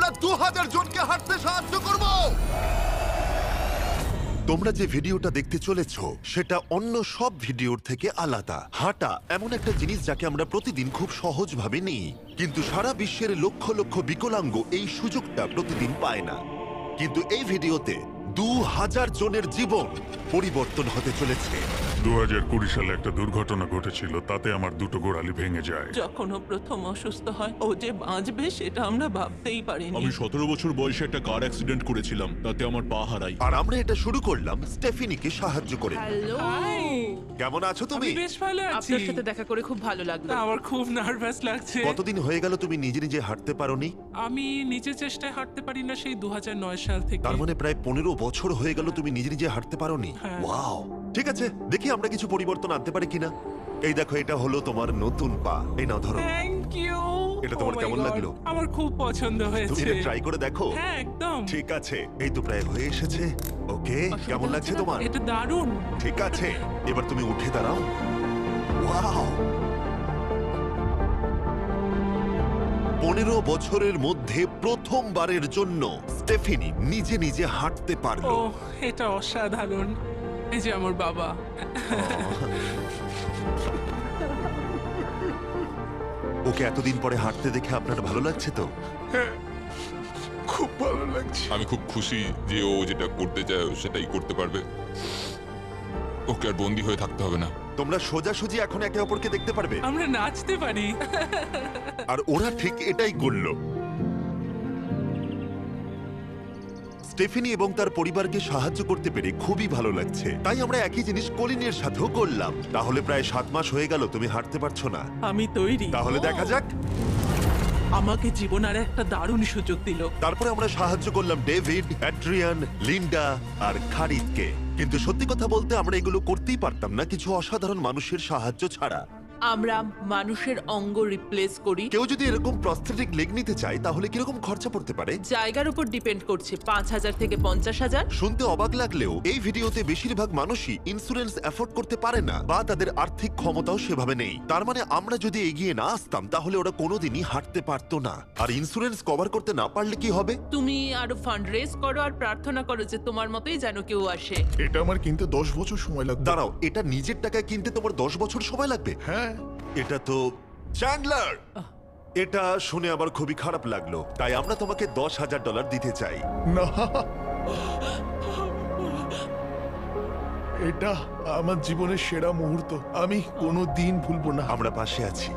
আমরা 2000 জনকে হাঁটতে সাহায্য করব। তোমরা যে ভিডিওটা দেখতে চলেছো সেটা অন্য সব ভিডিওর থেকে আলাদা। হাঁটা এমন একটা জিনিস যাকে আমরা প্রতিদিন খুব সহজভাবে নিই, কিন্তু সারা বিশ্বের লক্ষ লক্ষ বিকলাঙ্গ এই সুযোগটা প্রতিদিন পায় না। কিন্তু এই ভিডিওতে 2000 জনের জীবন পরিবর্তন হতে চলেছে। 2020 সালে একটা দুর্ঘটনা ঘটেছিল, তাতে আমার দুটো গোড়ালি ভেঙে যায়। যখন ও প্রথম অসুস্থ হয়, ও যে বাঁচবে সেটা আমরা ভাবতেই পারিনি। আমি 17 বছর বয়সে একটা কার অ্যাক্সিডেন্ট করেছিলাম, তাতে আমার পা হারাই। আর আমরা এটা শুরু করলাম স্টেফিনিকে সাহায্য করে। হ্যালো, কেমন আছো তুমি? আমি বেশ ভালো আছি। আপনার সাথে দেখা করে খুব ভালো লাগলো। আমার খুব নার্ভাস লাগছে। কতদিন হয়ে গেল তুমি নিজে নিজে হাঁটতে পারোনি? আমি নিজের চেষ্টায় হাঁটতে পারি না সেই 2009 সাল থেকে। তার মানে প্রায় 15 বছর হয়ে গেল তুমি নিজে নিজে হাঁটতে পারোনি। হ্যাঁ। ওয়াও, ঠিক আছে, দেখি আমরা কিছু পরিবর্তন আনতে পারি কিনা। এই দেখো, এটা হলো তোমার নতুন পা। এই নাও, ধরো। Thank you. এটা তোমার কেমন লাগলো? আমার খুব পছন্দ তুমি হয়েছে। এটা ট্রাই করে দেখো। হ্যাঁ, একদম। ঠিক আছে, এই তো প্রায় হয়ে এসেছে। ওকে, কেমন লাগছে তোমার? এটা দারুণ। ঠিক আছে, এবার তুমি উঠে দাঁড়াও। ওয়াও, 15 বছরের মধ্যে প্রথমবারের জন্য স্টেফিনি নিজে নিজে হাঁটতে ও, পারলো। এটা অসাধারণ। এই যে আমার বাবা। ওকে এতদিন পরে হাঁটতে দেখে আপনার ভালো লাগছে তো? খুব ভালো লাগছে। আমি খুব খুশি যে ও যেটা করতে চায় ও সেটাই করতে পারবে। ওকে আর বন্দি হয়ে থাকতে হবে না। তোমরা সোজাসুজি এখন একে অপরকে দেখতে পারবে। আমরা নাচতে পারি। আর ওরা ঠিক এটাই করলো। স্টেফিনি এবং তার পরিবারকে সাহায্য করতে পেরে খুবই ভালো লাগছে। তাই আমরা একই জিনিস কলিনের সাথেও করলাম। তাহলে প্রায় 7 মাস হয়ে গেল তুমি হাঁটতে পারছো না। আমি তৈরি। তাহলে দেখা যাক। আমাকে জীবন আর একটা দারুণ সুযোগ দিল। তারপরে আমরা সাহায্য করলাম ডেভিড, অ্যাড্রিয়ান, লিন্ডা আর খারিদকে। কিন্তু সত্যি কথা বলতে আমরা এগুলো করতেই পারতাম না কিছু অসাধারণ মানুষের সাহায্য ছাড়া। আমরা মানুষের অঙ্গ রিপ্লেস করি। কেউ যদি এরকম প্রস্থেটিক লেগ নিতে চায় তাহলে কিরকম খরচা পড়তে পারে? জায়গার উপর ডিপেন্ড করছে, 5,000 থেকে 50,000। শুনতে অবাক লাগলেও এই ভিডিওতে বেশিরভাগ মানুষই ইন্স্যুরেন্স অ্যাফোর্ড করতে পারে না বা তাদের আর্থিক ক্ষমতাও সেভাবে নেই। তার মানে আমরা যদি এগিয়ে না আসতাম তাহলে ওরা কোনোদিনই হাঁটতে পারতো না। আর ইন্স্যুরেন্স কভার করতে না পারলে কি হবে? তুমি আরো ফান্ড রেজ করো আর প্রার্থনা করো যে তোমার মতোই যেন কেউ আসে। এটা আমার কিনতে 10 বছর সময় লাগবে। দাঁড়াও, এটা নিজের টাকায় কিনতে তোমার 10 বছর সময় লাগবে? হ্যাঁ, এটা তো চ্যান্ডলার। এটা শুনে আবার খুবই খারাপ লাগলো, তাই আমরা তোমাকে $10,000 দিতে চাই। না, এটা আমার জীবনের সেরা মুহূর্ত। আমি কোনো দিন ভুলবো না। আমরা পাশে আছি।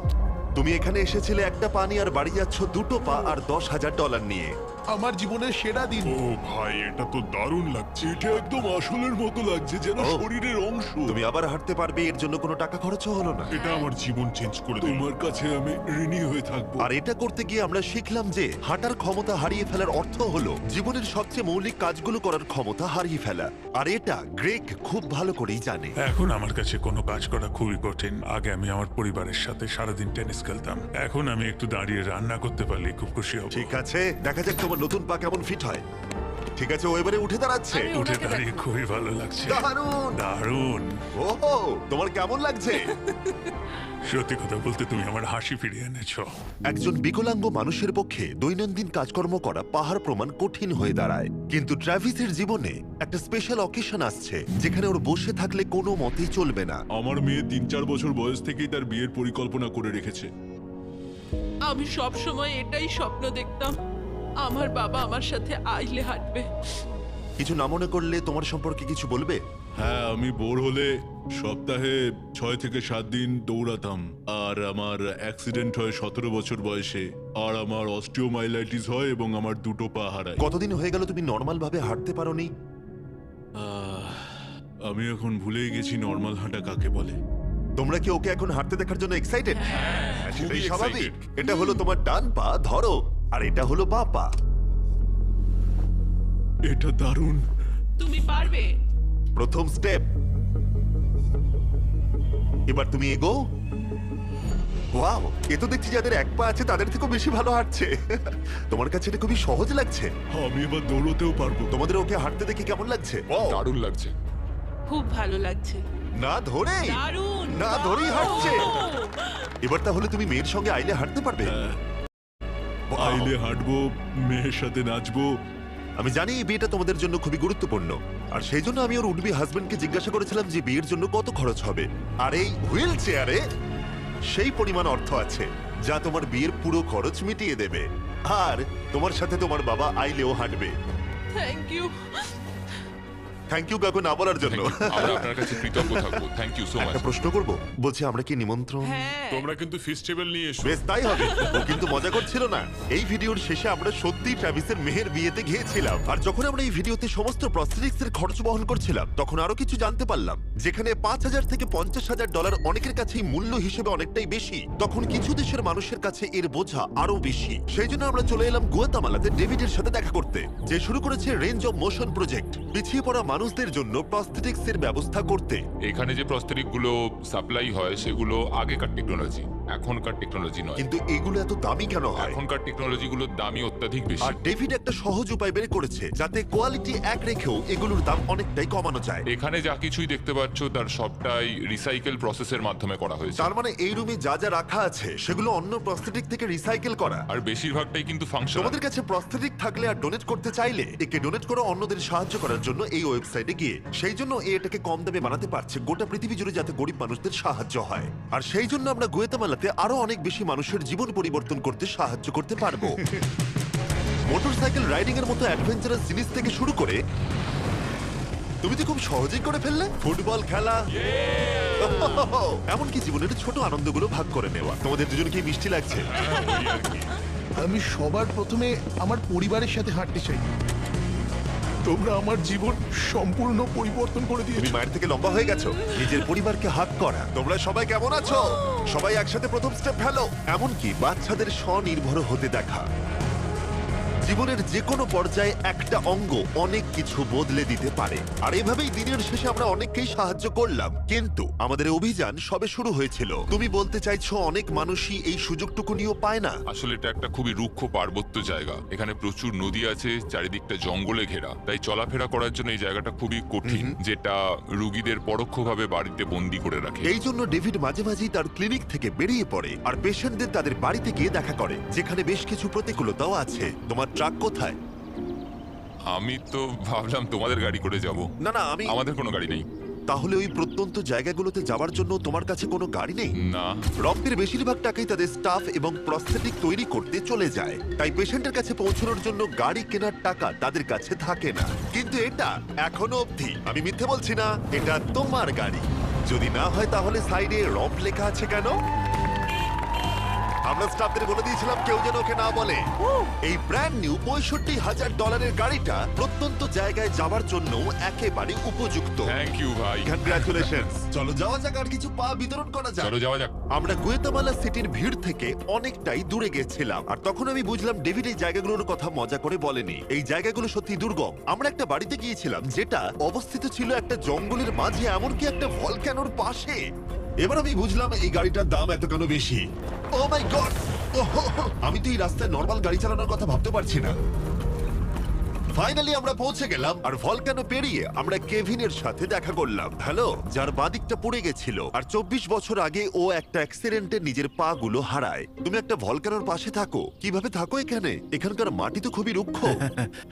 তুমি এখানে এসেছিলে একটা পা নিয়ে আর বাড়ি যাচ্ছ দুটো পা আর $10,000 নিয়ে। আমার জীবনের সেরা দিন। ও ভাই, এটা তো দারুণ লাগছে। এটা একদম আসলের মতো লাগছে, যেন ও। শরীরের অংশ। তুমি আবার হাঁটতে পারবে, এর জন্য কোনো টাকা খরচও হলো না। এটা আমার জীবন চেঞ্জ করে দিল। তোমার কাছে আমি ঋণী হয়ে থাকবো। আর এটা করতে গিয়ে আমরা শিখলাম যে হাঁটার ক্ষমতা হারিয়ে ফেলার অর্থ হলো জীবনের সবচেয়ে মৌলিক কাজগুলো করার ক্ষমতা হারিয়ে ফেলা। আর এটা গ্রেগ খুব ভালো করেই জানে। এখন আমার কাছে কোনো কাজ করা খুবই কঠিন। আগে আমি আমার পরিবারের সাথে সারাদিন টেনিস খেলতাম। এখন আমি একটু দাঁড়িয়ে রান্না করতে পারলে খুব খুশি হব। ঠিক আছে, দেখা যাক তোমার নতুন পা কেমন ফিট হয়। ঠিক আছে, ও এবারে উঠে দাঁড়াচ্ছে। আমি উঠে ওনাকে দাঁড়িয়ে খুবই ভালো লাগছে। দারুণ। দারুণ। ওহো, তোমার কেমন লাগছে? সত্যি কথা বলতে তুমি আমার হাসি ফিরিয়ে এনেছো। একজন বিকলাঙ্গ মানুষের পক্ষে দৈনন্দিন কাজকর্ম করা পাহাড় প্রমাণ কঠিন হয়ে দাঁড়ায়। কিন্তু ট্রাভিসের জীবনে একটা স্পেশাল অকেশন আসছে যেখানে ওর বসে থাকলে কোনো মতেই চলবে না। আমার মেয়ে 3-4 বছর বয়স থেকেই তার বিয়ের পরিকল্পনা করে রেখেছে। আমি সব সময় এটাই স্বপ্ন দেখতাম, আমার বাবা আমার সাথে আইলে হাঁটবে। কিছু না মনে করলে তোমার সম্পর্কে কিছু বলবে? হ্যাঁ, আমি বোর হলে সপ্তাহে 6 থেকে 7 দিন দৌড়াতাম। আর আমার অ্যাক্সিডেন্ট হয় 17 বছর বয়সে। আর আমার অস্টিওমাইলাইটিস হয় এবং আমার দুটো পা হারায়। কতদিন হয়ে গেল তুমি নর্মাল ভাবে হাঁটতে পারোনি? আমি এখন ভুলেই গেছি নর্মাল হাঁটা কাকে বলে। তোমরা কি ওকে এখন হাঁটতে দেখার জন্য এক্সাইটেড? সেটাই খুবই স্বাভাবিক। excited। এটা হলো তোমার ডান পা, ধরো, আর এটা হলো বাঁ পা। এটা দারুণ। তুমি পারবে। প্রথম স্টেপ। এবার তুমি এগো। ওয়াও, এ তো দেখছি যাদের এক পা আছে তাদের থেকেও বেশি ভালো হাঁটছে। তোমার কাছে এটা খুবই সহজ লাগছে। আমি এবার দৌড়তেও পারবো। তোমাদের ওকে হাঁটতে দেখে কেমন লাগছে? দারুণ লাগছে। খুব ভালো লাগছে। না ধরেই, দারুণ। না ধরেই হাঁটছে। এবার তাহলে তুমি মেয়ের সঙ্গে আইলে হাঁটতে পারবে? আইলে হাঁটবো, মেয়ের সাথে নাচবো। আমি জানি এই বিয়েটা তোমাদের জন্য খুবই গুরুত্বপূর্ণ, আর সেই জন্য আমি ওর উডবি হাজবেন্ডকে জিজ্ঞাসা করেছিলাম যে বিয়ের জন্য কত খরচ হবে। আর এই হুইল চেয়ারে সেই পরিমাণ অর্থ আছে যা তোমার বিয়ের পুরো খরচ মিটিয়ে দেবে। আর তোমার সাথে তোমার বাবা আইলেও হাঁটবে। Thank you. থ্যাংক ইউ কাকু না বলার জন্য। আমরা আপনার কাছে কৃতজ্ঞ থাকবো। Thank you so much. একটা প্রশ্ন করব, বলছি আমরা কি নিমন্ত্রণ? হ্যাঁ, তোমরা কিন্তু ফেস্টিভ্যাল নিয়ে এসো। বেশ তাই হবে। ও কিন্তু মজা করছিল না। এই ভিডিওর শেষে আমরা সত্যি ট্রাভিসের মেহের বিয়েতে গিয়েছিলাম, আর যখন আমরা এই ভিডিওতে সমস্ত প্রস্থেটিক্স এর খরচ বহন করছিলাম তখন আরো কিছু জানতে পারলাম। যেখানে $5,000 থেকে $50,000 অনেকের কাছেই মূল্য হিসেবে অনেকটাই বেশি, তখন কিছু দেশের মানুষের কাছে এর বোঝা আরো বেশি। সেই জন্য আমরা চলে এলাম গুয়াতামালাতে ডেভিডের সাথে দেখা করতে, যে শুরু করেছে রেঞ্জ অফ মোশন প্রজেক্ট, পিছিয়ে পড়া মানুষদের জন্য প্রস্থেটিক্স এর ব্যবস্থা করতে। এখানে যে প্রস্তরিক গুলো সাপ্লাই হয় সেগুলো আগেকার টেকনোলজি, এখনকার টেকনোলজি নয়। কিন্তু এগুলো এত দামি কেন হয়? এখনকার টেকনোলজি গুলোর দামই অত্যাধিক বেশি। আর ডেভিড একটা সহজ উপায় বের করেছে যাতে কোয়ালিটি এক রেখেও এগুলোর দাম অনেকটাই কমানো যায়। এখানে যা কিছুই দেখতে পাচ্ছ তার সবটাই রিসাইকেল প্রসেসের মাধ্যমে করা হয়েছে। তার মানে এই রুমে যা যা রাখা আছে সেগুলো অন্য প্রস্থেটিক থেকে রিসাইকেল করা। আর বেশিরভাগটাই কিন্তু ফাংশনাল। তোমাদের কাছে প্রস্থেটিক থাকলে আর ডোনেট করতে চাইলে একে ডোনেট করো অন্যদের সাহায্য করার জন্য এই ওয়েবসাইটে গিয়ে। সেই জন্য এটাকে কম দামে বানাতে পারছে গোটা পৃথিবী জুড়ে যাতে গরিব মানুষদের সাহায্য হয়। আর সেই জন্য আমরা গুয়াতামালাতে আরো অনেক বেশি মানুষের জীবন পরিবর্তন করতে সাহায্য করতে পারবো। মোটরসাইকেল রাইডিং এর মতো অ্যাডভেঞ্চারাস জিনিস থেকে শুরু করে তুমি তো খুব সহজেই করে ফেললে ফুটবল খেলা, এমনকি জীবনের ছোট আনন্দগুলো ভাগ করে নেওয়া। তোমাদের দুজনকে মিষ্টি লাগছে? আমি সবার প্রথমে আমার পরিবারের সাথে হাঁটতে চাই। তোমরা আমার জীবন সম্পূর্ণ পরিবর্তন করে তুমি দিয়েছো। মায়ের থেকে লম্বা হয়ে গেছো। নিজের পরিবারকে হাত করা। তোমরা সবাই কেমন আছো? সবাই একসাথে প্রথম স্টেপ ফেলো। এমনকি বাচ্চাদের স্বনির্ভর হতে দেখা। জীবনের যে কোনো পর্যায়ে একটা অঙ্গ অনেক কিছু বদলে দিতে পারে। আর এভাবেই দিনের শেষে আমরা অনেককেই সাহায্য করলাম, কিন্তু আমাদের অভিযান সবে শুরু হয়েছিল। তুমি বলতে চাইছো অনেক মানুষই এই সুযোগটুকু নিয়েও পায় না? আসলে এটা একটা খুবই রুক্ষ পার্বত্য জায়গা। এখানে প্রচুর নদী আছে, চারিদিকটা জঙ্গলে ঘেরা, তাই চলাফেরা করার জন্য এই জায়গাটা খুবই কঠিন, যেটা রোগীদের পরোক্ষভাবে বাড়িতে বন্দি করে রাখে। এই জন্য ডেভিড মাঝে মাঝেই তার ক্লিনিক থেকে বেরিয়ে পড়ে আর পেশেন্টদের তাদের বাড়িতে গিয়ে দেখা করে, যেখানে বেশ কিছু প্রতিকূলতাও আছে। তোমার ট্রাক কোথায়? আমি তো ভাবলাম তোমাদের গাড়ি করে যাব। না না, আমাদের কোনো গাড়ি নেই। তাহলে ওই প্রত্যন্ত জায়গাগুলোতে যাওয়ার জন্য তোমার কাছে কোনো গাড়ি নেই? না। রক্তের বেশিরভাগ টাকাই তাদের স্টাফ এবং প্রস্থেটিক তৈরি করতে চলে যায়, তাই পেশেন্টের কাছে পৌঁছানোর জন্য গাড়ি কেনার টাকা তাদের কাছে থাকে না। কিন্তু এটা এখনো অবধি, আমি মিথ্যে বলছি না, এটা তোমার গাড়ি। যদি না হয় তাহলে সাইডে রব লেখা আছে কেন? আমরা স্টাফদের বলে দিয়েছিলাম কেউ যেন ওকে না বলে। এই ব্র্যান্ড নিউ $65,000 গাড়িটা প্রত্যন্ত জায়গায় যাওয়ার জন্য একেবারে উপযুক্ত। থ্যাংক ইউ ভাই। কংগ্রাচুলেশনস। চলো যাওয়া যাক আর কিছু পা বিতরণ করা যাক। চলো যাওয়া যাক। আমরা গুয়াতামালা সিটির ভিড় থেকে অনেকটাই দূরে গেছিলাম, আর তখন আমি বুঝলাম ডেভিড এই জায়গাগুলোর কথা মজা করে বলেনি। এই জায়গাগুলো সত্যি দুর্গম। আমরা একটা বাড়িতে গিয়েছিলাম যেটা অবস্থিত ছিল একটা জঙ্গলের মাঝে, এমনকি একটা ভলক্যানোর পাশে। এবার আমি বুঝলাম এই গাড়িটার দাম এত কেন বেশি। ও মাই গড! আমি তো এই রাস্তায় নরমাল গাড়ি চালানোর কথা ভাবতে পারছি না। ফাইনালি আমরা পৌঁছে গেলাম, আর ভলকানো পেরিয়ে আমরা কেভিনের সাথে দেখা করলাম। হ্যালো, যার বাদিকটা পড়ে গেছিল, আর 24 বছর আগে ও একটা অ্যাক্সিডেন্টে নিজের পা গুলো হারায়। তুমি একটা ভলকানোর পাশে থাকো, কিভাবে থাকো এখানে? এখানকার মাটি তো খুবই রুক্ষ।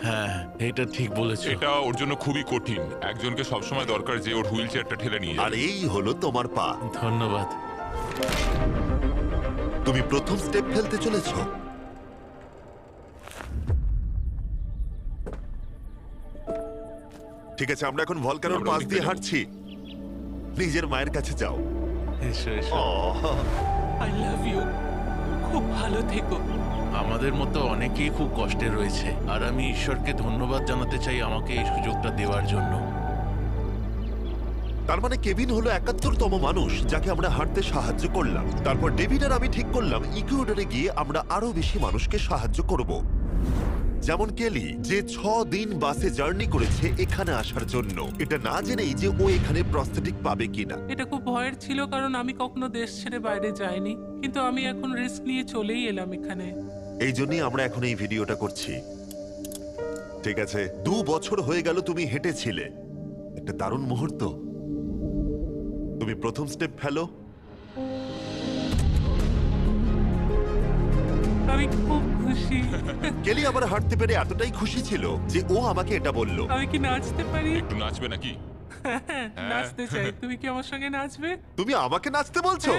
হ্যাঁ, এটা ঠিক বলেছো। এটা ওর জন্য খুবই কঠিন। একজনকে সবসময় দরকার যে ওর হুইল চেয়ারটা ঠেলে নিয়ে আর যাবে। এই হলো তোমার পা। ধন্যবাদ। তুমি প্রথম স্টেপ ফেলতে চলেছো। ঠিক আছে, আমরা এখন ভলকানোর আমরা পাশ ওদিকে দিয়ে যাবো। হাঁটছি। নিজের মায়ের কাছে যাও। এসো এসো। I love you. খুব ভালো থেকো। আমাদের মতো অনেকেই খুব কষ্টে রয়েছে, আর আমি ঈশ্বরকে ধন্যবাদ জানাতে চাই আমাকে এই সুযোগটা দেওয়ার জন্য। তার মানে কেভিন হলো 71তম মানুষ যাকে আমরা হাঁটতে সাহায্য করলাম। তারপর ডেভিড আর আমি ঠিক করলাম ইকুয়েডরে গিয়ে আমরা আরো বেশি মানুষকে সাহায্য করব, যেমন কেলি, যে 6 দিন বাসে জার্নি করেছে এখানে আসার জন্য, এটা না জেনেই যে ও এখানে প্রস্থেটিক পাবে কিনা। এটা খুব ভয়ের ছিল, কারণ আমি কখনো দেশ ছেড়ে বাইরে যাইনি, কিন্তু আমি এখন রিস্ক নিয়ে চলেই এলাম এখানে। এই জন্যই আমরা এখন এই ভিডিওটা করছি। ঠিক আছে, 2 বছর হয়ে গেল তুমি হেঁটেছিলে, একটা দারুণ মুহূর্ত। তুমি প্রথম স্টেপ ফেলো। আমি খুব খুশি। কেলি আবার হাঁটতে পেরে এতটাই খুশি ছিল যে ও আমাকে এটা বলল। আমি কি নাচতে পারি? একটু নাচবে নাকি? নাচতে চাই, তুমি কি আমার সঙ্গে নাচবে? তুমি আমাকে নাচতে বলছো?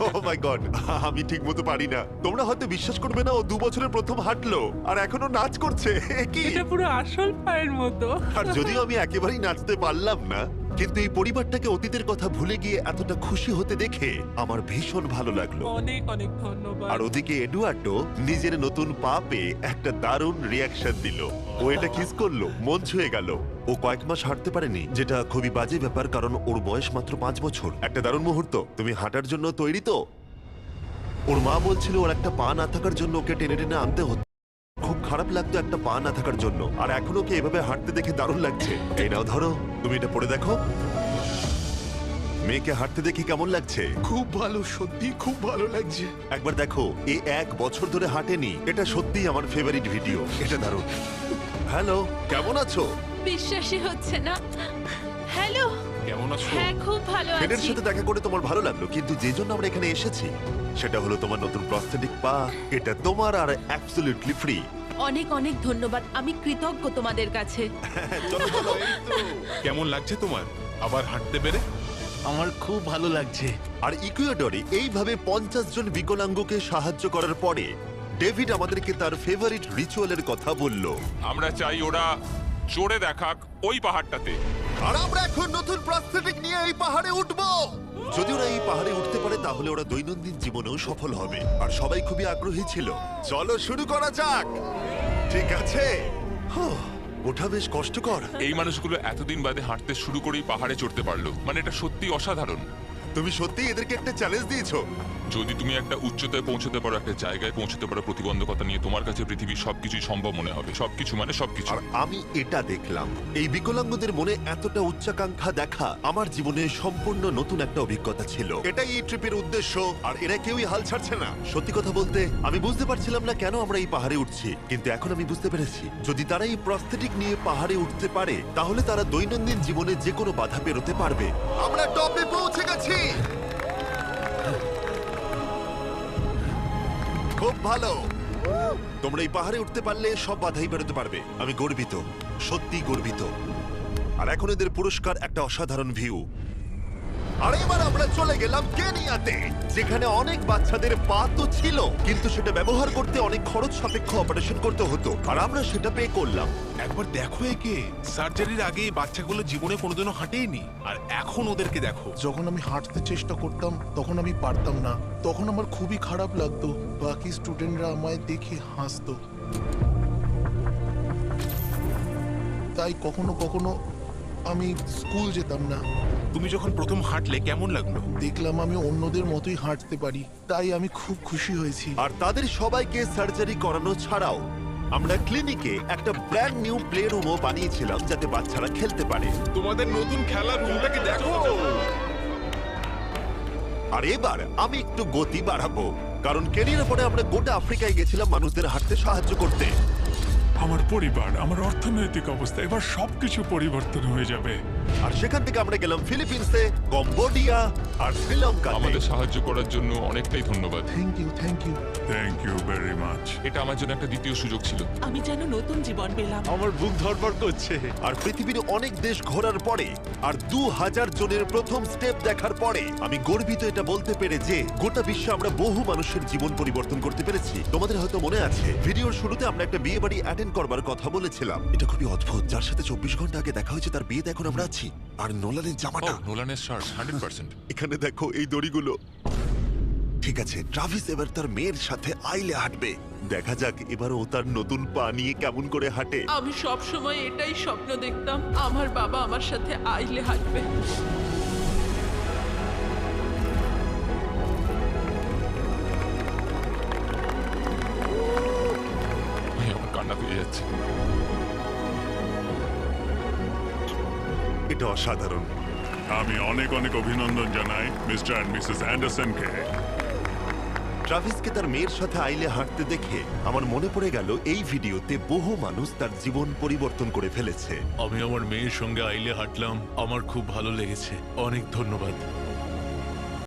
ও মাই গড, আমি ঠিক মতো পারি না। তোমরা হয়তো বিশ্বাস করবে না, ও 2 বছরের প্রথম হাঁটলো আর এখনো নাচ করছে। এ কি? এটা পুরো আসল পায়ের মতো। আর যদিও আমি একেবারেই নাচতে পারলাম না, কিন্তু এই পরিবারটাকে অতীতের কথা ভুলে গিয়ে এতটা খুশি হতে দেখে আমার ভীষণ ভালো লাগলো। অনেক অনেক ধন্যবাদ। আর ওদিকে এডুয়ার্ডো নিজের নতুন পা পেয়ে একটা দারুণ রিয়াকশন দিল। ও এটা কিস করলো, মন ছুঁয়ে গেল। ও কয়েক মাস হাঁটতে পারেনি, যেটা খুবই বাজে ব্যাপার, কারণ ওর বয়স মাত্র 5 বছর। একটা দারুণ মুহূর্ত। তুমি হাঁটার জন্য তৈরি তো? ওর মা বলছিল ওর একটা পা না থাকার জন্য ওকে টেনে টেনে আনতে হতো। খুব খারাপ লাগতো একটা পা না থাকার জন্য, আর এখন ওকে এভাবে হাঁটতে দেখে দারুণ লাগছে। এই নাও ধরো, তুমি এটা পরে দেখো। মেয়েকে হাঁটতে দেখে কেমন লাগছে? খুব ভালো, সত্যি খুব ভালো লাগছে। একবার দেখো, এ 1 বছর ধরে হাঁটেনি। এটা সত্যিই আমার ফেভারিট ভিডিও। এটা দারুণ। হ্যালো, কেমন আছো? বিশ্বাসই হচ্ছে না। হ্যালো, কেমন আছো? হ্যাঁ খুব ভালো ফেডের আছি। সাথে দেখা করে তোমার ভালো লাগলো, কিন্তু যে জন্য আমরা এখানে এসেছি সেটা হলো তোমার নতুন প্রস্থেটিক পা। এটা তোমার আর অ্যাবসলিউটলি ফ্রি। অনেক অনেক ধন্যবাদ, আমি কৃতজ্ঞ তোমাদের কাছে। চলো চলো, এই তো। কেমন লাগছে তোমার আবার হাঁটতে পেরে? আমার খুব ভালো লাগছে। আর ইকুয়েডরে এইভাবে 50 জন বিকলাঙ্গকে সাহায্য করার পরে ডেভিড আমাদেরকে তার ফেভারিট রিচুয়ালের কথা বলল। আমরা চাই ওরা চড়ে দেখাক ওই পাহাড়টাতে। আর আমরা এখন নতুন প্রস্থেটিক নিয়ে এই পাহাড়ে উঠবো। যদি ওরা এই পাহাড়ে উঠতে পারে তাহলে ওরা দৈনন্দিন জীবনেও সফল হবে। আর সবাই খুবই আগ্রহী ছিল। চলো শুরু করা যাক। ঠিক আছে। হুঁ, ওঠা বেশ কষ্টকর। এই মানুষগুলো এতদিন বাদে হাঁটতে শুরু করেই পাহাড়ে চড়তে পারলো, মানে এটা সত্যি অসাধারণ। তুমি সত্যি এদেরকে একটা চ্যালেঞ্জ দিয়েছো। যদি তুমি একটা উচ্চতায় পৌঁছতে পারো, একটা জায়গায় পৌঁছতে পারো, প্রতিবন্ধকতা নিয়ে তোমার কাছে পৃথিবীর সবকিছুই সম্ভব মনে হবে। সবকিছু মানে সবকিছু। আর আমি এটা দেখলাম, এই বিকলাঙ্গদের মনে এতটা উচ্চাকাঙ্ক্ষা দেখা আমার জীবনে সম্পূর্ণ নতুন একটা অভিজ্ঞতা ছিল। এটাই এই ট্রিপের উদ্দেশ্য, আর এরা কেউই হাল ছাড়ছে না। সত্যি কথা বলতে আমি বুঝতে পারছিলাম না কেন আমরা এই পাহাড়ে উঠছি, কিন্তু এখন আমি বুঝতে পেরেছি যদি তারা এই প্রস্থেটিক নিয়ে পাহাড়ে উঠতে পারে তাহলে তারা দৈনন্দিন জীবনে যে কোনো বাধা পেরোতে পারবে। আমরা টপে পৌঁছে গেছি। খুব ভালো। তোমরা এই পাহাড়ে উঠতে পারলে সব বাধাই বেরোতে পারবে। আমি গর্বিত, সত্যি গর্বিত। আর এখন এদের পুরস্কার একটা অসাধারণ ভিউ। আর এবার আমরা চলে গেলাম কেনিয়াতে, যেখানে অনেক বাচ্চাদের পা তো ছিল, কিন্তু সেটা ব্যবহার করতে অনেক খরচ সাপেক্ষ অপারেশন করতে হতো, আর আমরা সেটা পে করলাম। একবার দেখো একে, সার্জারির আগে এই বাচ্চাগুলো জীবনে কোনোদিনও হাঁটেইনি, আর এখন ওদেরকে দেখো। যখন আমি হাঁটতে চেষ্টা করতাম তখন আমি পারতাম না, তখন আমার খুবই খারাপ লাগতো। বাকি স্টুডেন্টরা আমায় দেখে হাসতো, তাই কখনো কখনো আমি স্কুল যেতাম না। তুমি যখন প্রথম হাঁটলে কেমন লাগলো? দেখলাম আমি অন্যদের মতোই হাঁটতে পারি, তাই আমি খুব খুশি হয়েছি। আর তাদের সবাইকে সার্জারি করানো ছাড়াও আমরা ক্লিনিকে একটা ব্র্যান্ড নিউ প্লে রুমও বানিয়েছিলাম যাতে বাচ্চারা খেলতে পারে। তোমাদের নতুন খেলার রুমটাকে দেখো। আর এবার আমি একটু গতি বাড়াবো, কারণ কেরিয়ার পরে আমরা গোটা আফ্রিকায় গেছিলাম মানুষদের হাঁটতে সাহায্য করতে। আমার পরিবার, আমার অর্থনৈতিক অবস্থা, এবার সবকিছু পরিবর্তন হয়ে যাবে। আর সেখান থেকে আমরা গেলাম ফিলিপিন্সে, কম্বোডিয়া আর শ্রীলঙ্কা। আমাদের সাহায্য করার জন্য অনেকটাই ধন্যবাদ। Thank you, thank you. Thank you very much. এটা আমার জন্য একটা দ্বিতীয় সুযোগ ছিল। আমি যেন নতুন জীবন পেলাম। আমার বুক ধড়ফড় করছে। আর পৃথিবীর অনেক দেশ ঘোরার পরে আর 2000 জনের প্রথম স্টেপ দেখার পরে আমি গর্বিত এটা বলতে পেরে যে গোটা বিশ্বে আমরা বহু মানুষের জীবন পরিবর্তন করতে পেরেছি। তোমাদের হয়তো মনে আছে ভিডিওর শুরুতে আমরা একটা বিয়ে বাড়ি অ্যাটেন্ড করবার কথা বলেছিলাম। এটা খুবই অদ্ভুত, যার সাথে 24 ঘন্টা আগে দেখা হয়েছে তার বিয়েতে এখন আমরা আছি। আর নোলানের জামাটা, নোলানের শার্ট 100%। এখানে দেখো এই দড়িগুলো। ঠিক আছে, ট্রাভিস এবার তার মেয়ের সাথে আইলে হাঁটবে। দেখা যাক এবার ও তার নতুন পা নিয়ে কেমন করে হাঁটে। আমি সব সময় এটাই স্বপ্ন দেখতাম, আমার বাবা আমার সাথে আইলে হাঁটবে। আমার কান্না পেয়ে যাচ্ছে। এটা অসাধারণ। আমি অনেক অনেক অভিনন্দন জানাই মিস্টার অ্যান্ড মিসেস অ্যান্ডারসনকে। ট্রাভিসকে তার মেয়ের সাথে আইলে হাঁটতে দেখে আমার মনে পড়ে গেল এই ভিডিওতে বহু মানুষ তার জীবন পরিবর্তন করে ফেলেছে। আমি আমার মেয়ের সঙ্গে আইলে হাঁটলাম, আমার খুব ভালো লেগেছে। অনেক ধন্যবাদ।